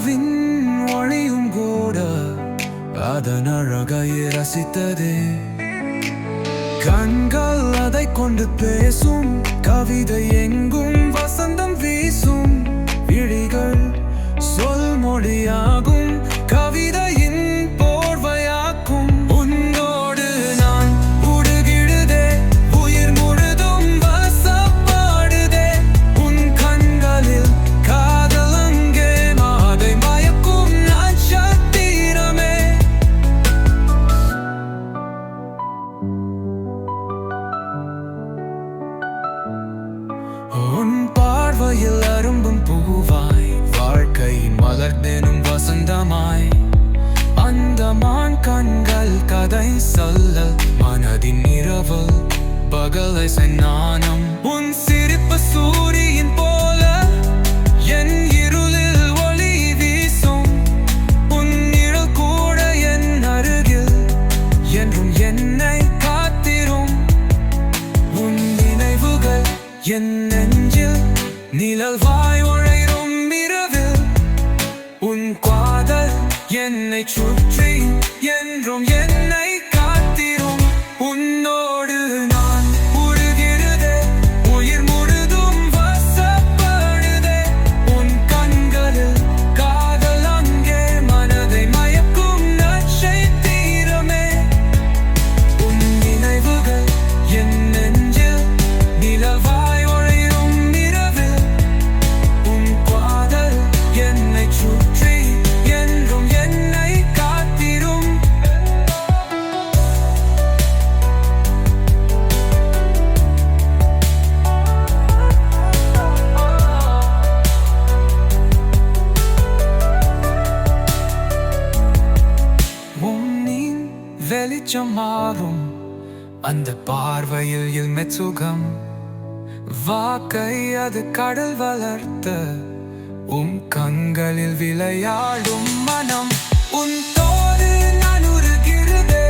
நிலாவின் ஒளியும் கூட அதன் அழகை ரசித்ததே. கண்கள் அதை கொண்டு பேசும், கவிதை எங்கும் வசந்தம் வீசும். விழிகள் சொல் மொழியாகும், கவிதையின் போர்வையாக்கும். உன்னோடு நான் உடுகிடுதே, உயிர் முழுதும் வசப்பாடுதே. உன் கண்களில் காதல் அங்கே மாதை மயக்கும் நட்சத்திரமே. உன் பார்வையில் அரும்பும் பூவாய், வாழ்க்கையின் மலர்ந்தேனும் வசந்தமாய். அந்த மான் கண்கள் கதை சொல்ல, மனதின் இரவு பகலை நாணம். உன் சிரிப்பு சூரியன் போல என் இருளில் ஒளி வீசும். உன் நிழல் கூட என் அருகில் என்றும் என்னை காத்திரும். உன் நினைவுகள் என் நெஞ்சில் நிழல்வாய் உழையும் இரவில். உன் காதல் என்னை சுற்றி என்றும் என்னை காத்திரும். உன்னோடு நான் உருகிறதே, உயிர் முழுதும் வசப்படுதே. உன் கண்களில் காதல் அங்கே மனதை மயக்கும் நட்சத்திரமே. உன் நினைவுகள் என் நெஞ்சில் நிழல்வாய் உழையும் இரவில். உன் காதல் என்னை சுற்றி என்றும் என்னை காத்திரும். உன்னின் வெளிச்சம் மாறும், அந்த பார்வையில் மெச்சுகம். வாக்கை அது கடல் வளர்த்த, உன் கண்களில் விளையாடும் மனம். உன் தோடு நான் உருகிறதே,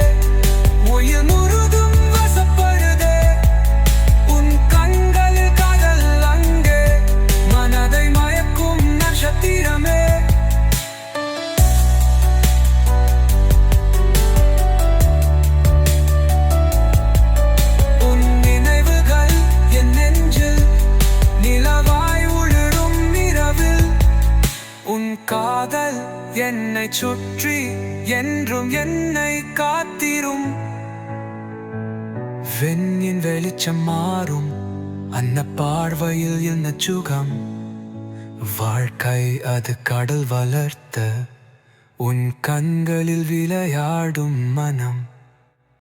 உயிர் முழுதும் வசப்படுதே. உன் கண்களில் காதல் அங்கே மனதை மயக்கும் நட்சத்திரமே. உன் நினைவுகள் என் நெஞ்சில் நிலவாய் உளிரும் இரவில். உன் காதல் என்னை சுற்றி என்றும் என்னை காத்திரும். வெண்ணின் வெளிச்சம் மாறும், அந்த பார்வையில் என்ன சுகம். வாழ்க்கை அது கடல் வளர்த்த, உன் கண்களில் விளையாடும் மனம்.